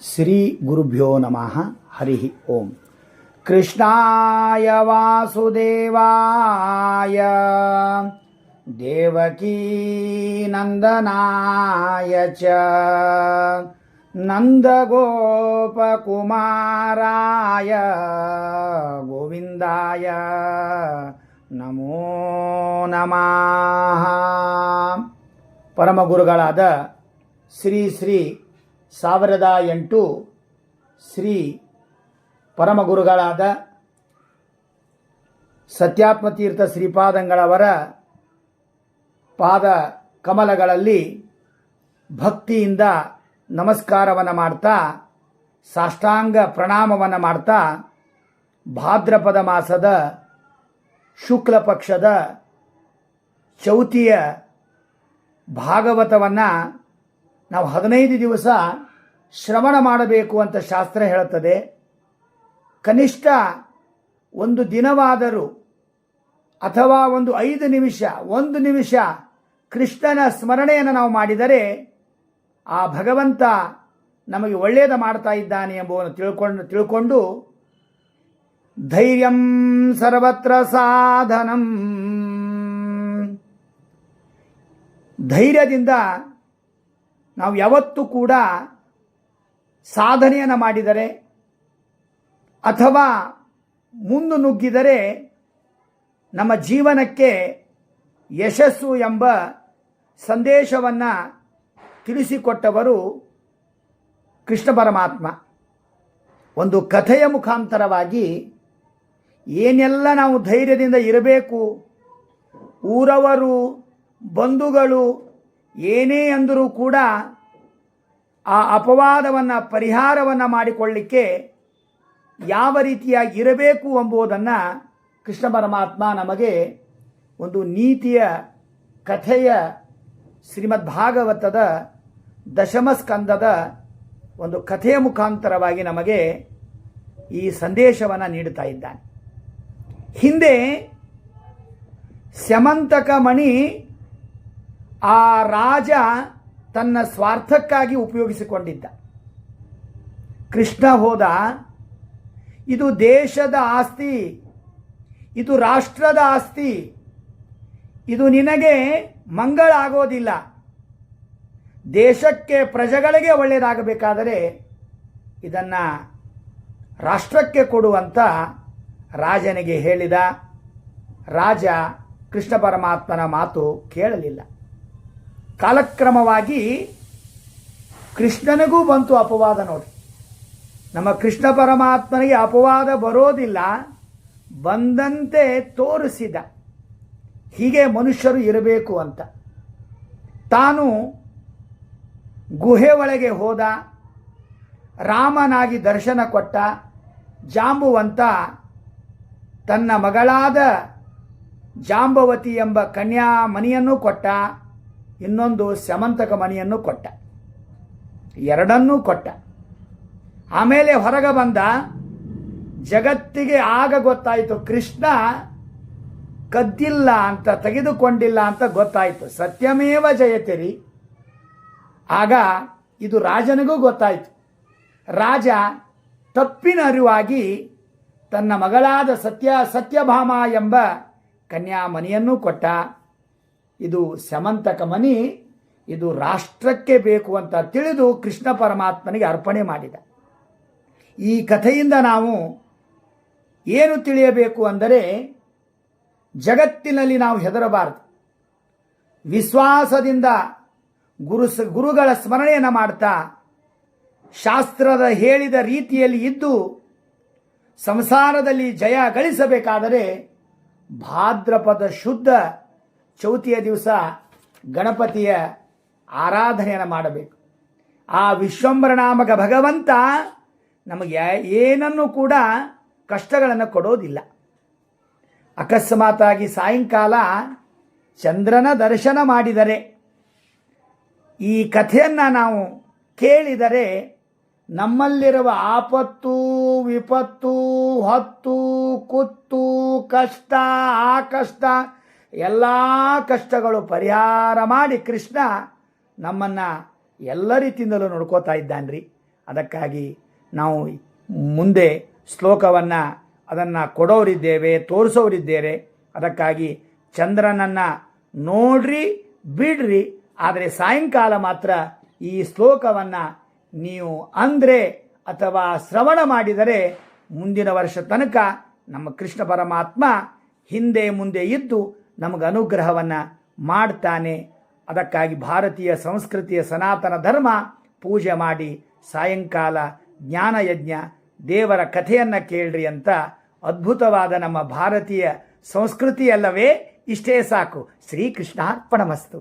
ಶ್ರೀ ಗುರುಭ್ಯೋ ನಮಃ ಹರಿ ಓಂ. ಕೃಷ್ಣಾಯ ವಾಸುದೇವಾಯ ದೇವಕೀ ನಂದನಾಯ ಚ ನಂದಗೋಪಕುಮಾರಾಯ ಗೋವಿಂದಾಯ ನಮೋ ನಮಃ. ಪರಮಗುರುಗಳಾದ ಶ್ರೀ 1008 ಶ್ರೀ ಪರಮಗುರುಗಳಾದ ಸತ್ಯಾತ್ಮತೀರ್ಥ ಶ್ರೀಪಾದಂಗಳವರ ಪಾದ ಕಮಲಗಳಲ್ಲಿ ಭಕ್ತಿಯಿಂದ ನಮಸ್ಕಾರವನ್ನು ಮಾಡ್ತಾ, ಸಾಷ್ಟಾಂಗ ಪ್ರಣಾಮವನ್ನು ಮಾಡ್ತಾ, ಭಾದ್ರಪದ ಮಾಸದ ಶುಕ್ಲ ಪಕ್ಷದ ಚೌತಿಯ ಭಾಗವತವನ್ನು ನಾವು 15 ದಿವಸ ಶ್ರವಣ ಮಾಡಬೇಕು ಅಂತ ಶಾಸ್ತ್ರ ಹೇಳುತ್ತದೆ. ಕನಿಷ್ಠ ಒಂದು ದಿನವಾದರೂ ಅಥವಾ ಒಂದು 5 ನಿಮಿಷ 1 ನಿಮಿಷ ಕೃಷ್ಣನ ಸ್ಮರಣೆಯನ್ನು ನಾವು ಮಾಡಿದರೆ ಆ ಭಗವಂತ ನಮಗೆ ಒಳ್ಳೆಯದು ಮಾಡ್ತಾ ಇದ್ದಾನೆ ಎಂಬುದನ್ನು ತಿಳ್ಕೊಂಡು ಧೈರ್ಯಂ ಸರ್ವತ್ರ ಸಾಧನಂ, ಧೈರ್ಯದಿಂದ ನಾವು ಯಾವತ್ತೂ ಕೂಡ ಸಾಧನೆಯನ್ನು ಮಾಡಿದರೆ ಅಥವಾ ಮುಂದೆ ನುಗ್ಗಿದರೆ ನಮ್ಮ ಜೀವನಕ್ಕೆ ಯಶಸ್ಸು ಎಂಬ ಸಂದೇಶವನ್ನು ತಿಳಿಸಿಕೊಟ್ಟವರು ಕೃಷ್ಣ ಪರಮಾತ್ಮ. ಒಂದು ಕಥೆಯ ಮುಖಾಂತರವಾಗಿ ಏನೆಲ್ಲ ನಾವು ಧೈರ್ಯದಿಂದ ಇರಬೇಕು, ಊರವರು ಬಂಧುಗಳು ಏನೇ ಅಂದರೂ ಕೂಡ ಆ ಅಪವಾದವನ್ನು ಪರಿಹಾರವನ್ನು ಮಾಡಿಕೊಳ್ಳಿಕ್ಕೆ ಯಾವ ರೀತಿಯಾಗಿ ಇರಬೇಕು ಎಂಬುದನ್ನು ಕೃಷ್ಣ ಪರಮಾತ್ಮ ನಮಗೆ ಒಂದು ನೀತಿಯ ಕಥೆಯ ಶ್ರೀಮದ್ ಭಾಗವತದ ದಶಮ ಸ್ಕಂದದ ಒಂದು ಕಥೆಯ ಮುಖಾಂತರವಾಗಿ ನಮಗೆ ಈ ಸಂದೇಶವನ್ನು ನೀಡುತ್ತಾ ಇದ್ದಾನೆ. ಹಿಂದೆ ಸ್ಯಮಂತಕ ಮಣಿ ಆ ರಾಜ ತನ್ನ ಸ್ವಾರ್ಥಕ್ಕಾಗಿ ಉಪಯೋಗಿಸಿಕೊಂಡಿದ್ದ. ಕೃಷ್ಣ ಹೋದ, ಇದು ದೇಶದ ಆಸ್ತಿ, ಇದು ರಾಷ್ಟ್ರದ ಆಸ್ತಿ, ಇದು ನಿನಗೆ ಮಂಗಳ ಆಗೋದಿಲ್ಲ, ದೇಶಕ್ಕೆ ಪ್ರಜೆಗಳಿಗೆ ಒಳ್ಳೆಯದಾಗಬೇಕಾದರೆ ಇದನ್ನು ರಾಷ್ಟ್ರಕ್ಕೆ ಕೊಡುವಂತ ರಾಜನಿಗೆ ಹೇಳಿದ. ರಾಜ ಕೃಷ್ಣ ಪರಮಾತ್ಮನ ಮಾತು ಕೇಳಲಿಲ್ಲ. ಕಾಲಕ್ರಮವಾಗಿ ಕೃಷ್ಣನಿಗೂ ಬಂತು ಅಪವಾದ. ನೋಡಿ, ನಮ್ಮ ಕೃಷ್ಣ ಪರಮಾತ್ಮನಿಗೆ ಅಪವಾದ ಬರೋದಿಲ್ಲ, ಬಂದಂತೆ ತೋರಿಸಿದ. ಹೀಗೆ ಮನುಷ್ಯರು ಇರಬೇಕು ಅಂತ. ತಾನು ಗುಹೆ ಒಳಗೆ ಹೋದ, ರಾಮನಾಗಿ ದರ್ಶನ ಕೊಟ್ಟ. ಜಾಂಬುವಂತ ತನ್ನ ಮಗಳಾದ ಜಾಂಬವತಿ ಎಂಬ ಕನ್ಯಾ ಮಣಿಯನ್ನು ಕೊಟ್ಟ, ಇನ್ನೊಂದು ಸ್ಯಮಂತಕ ಮಣಿಯನ್ನು ಕೊಟ್ಟ, ಎರಡನ್ನೂ ಕೊಟ್ಟ. ಆಮೇಲೆ ಹೊರಗೆ ಬಂದ. ಜಗತ್ತಿಗೆ ಆಗ ಗೊತ್ತಾಯಿತು ಕೃಷ್ಣ ಕದ್ದಿಲ್ಲ ಅಂತ, ತೆಗೆದುಕೊಂಡಿಲ್ಲ ಅಂತ ಗೊತ್ತಾಯಿತು. ಸತ್ಯಮೇವ ಜಯತೆರಿ. ಆಗ ಇದು ರಾಜನಿಗೂ ಗೊತ್ತಾಯಿತು. ರಾಜ ತಪ್ಪಿನ ಅರಿವಾಗಿ ತನ್ನ ಮಗಳಾದ ಸತ್ಯಭಾಮ ಎಂಬ ಕನ್ಯಾಮಣಿಯನ್ನು ಕೊಟ್ಟ. ಇದು ಸ್ಯಮಂತಕ ಮಣಿ, ಇದು ರಾಷ್ಟ್ರಕ್ಕೆ ಬೇಕು ಅಂತ ತಿಳಿದು ಕೃಷ್ಣ ಪರಮಾತ್ಮನಿಗೆ ಅರ್ಪಣೆ ಮಾಡಿದ. ಈ ಕಥೆಯಿಂದ ನಾವು ಏನು ತಿಳಿಯಬೇಕು ಅಂದರೆ, ಜಗತ್ತಿನಲ್ಲಿ ನಾವು ಹೆದರಬಾರದು. ವಿಶ್ವಾಸದಿಂದ ಗುರುಗಳ ಸ್ಮರಣೆಯನ್ನು ಮಾಡ್ತಾ, ಶಾಸ್ತ್ರದ ಹೇಳಿದ ರೀತಿಯಲ್ಲಿ ಇದ್ದು ಸಂಸಾರದಲ್ಲಿ ಜಯ ಗಳಿಸಬೇಕಾದರೆ ಭಾದ್ರಪದ ಶುದ್ಧ ಚೌತಿಯ ದಿವಸ ಗಣಪತಿಯ ಆರಾಧನೆಯನ್ನು ಮಾಡಬೇಕು. ಆ ವಿಶ್ವಂಬರ ನಾಮಕ ಭಗವಂತ ನಮಗೆ ಏನನ್ನು ಕೂಡ ಕಷ್ಟಗಳನ್ನು ಕೊಡೋದಿಲ್ಲ. ಅಕಸ್ಮಾತಾಗಿ ಸಾಯಂಕಾಲ ಚಂದ್ರನ ದರ್ಶನ ಮಾಡಿದರೆ, ಈ ಕಥೆಯನ್ನು ನಾವು ಕೇಳಿದರೆ ನಮ್ಮಲ್ಲಿರುವ ಆಪತ್ತು ವಿಪತ್ತು ಹೊತ್ತು ಕುತ್ತು ಕಷ್ಟ ಆ ಕಷ್ಟ ಎಲ್ಲ ಕಷ್ಟಗಳು ಪರಿಹಾರ ಮಾಡಿ ಕೃಷ್ಣ ನಮ್ಮನ್ನು ಎಲ್ಲ ರೀತಿಯಿಂದಲೂ ನೋಡ್ಕೋತಾ ಇದ್ದಾನ್ರಿ. ಅದಕ್ಕಾಗಿ ನಾವು ಮುಂದೆ ಶ್ಲೋಕವನ್ನು ಅದನ್ನು ಕೊಡೋರಿದ್ದೇವೆ, ತೋರಿಸೋರಿದ್ದೇವೆ. ಅದಕ್ಕಾಗಿ ಚಂದ್ರನನ್ನು ನೋಡ್ರಿ ಬಿಡ್ರಿ, ಆದರೆ ಸಾಯಂಕಾಲ ಮಾತ್ರ ಈ ಶ್ಲೋಕವನ್ನು ನೀವು ಅಂದರೆ ಅಥವಾ ಶ್ರವಣ ಮಾಡಿದರೆ ಮುಂದಿನ ವರ್ಷ ತನಕ ನಮ್ಮ ಕೃಷ್ಣ ಪರಮಾತ್ಮ ಹಿಂದೆ ಮುಂದೆ ಇದ್ದು ನಮಗೆ ಅನುಗ್ರಹವನ್ನು ಮಾಡ್ತಾನೆ. ಅದಕ್ಕಾಗಿ ಭಾರತೀಯ ಸಂಸ್ಕೃತಿಯ ಸನಾತನ ಧರ್ಮ ಪೂಜೆ ಮಾಡಿ ಸಾಯಂಕಾಲ ಜ್ಞಾನಯಜ್ಞ ದೇವರ ಕಥೆಯನ್ನು ಕೇಳ್ರಿ ಅಂತ ಅದ್ಭುತವಾದ ನಮ್ಮ ಭಾರತೀಯ ಸಂಸ್ಕೃತಿಯಲ್ಲವೇ? ಇಷ್ಟೇ ಸಾಕು. ಶ್ರೀಕೃಷ್ಣಾರ್ಪಣಮಸ್ತು.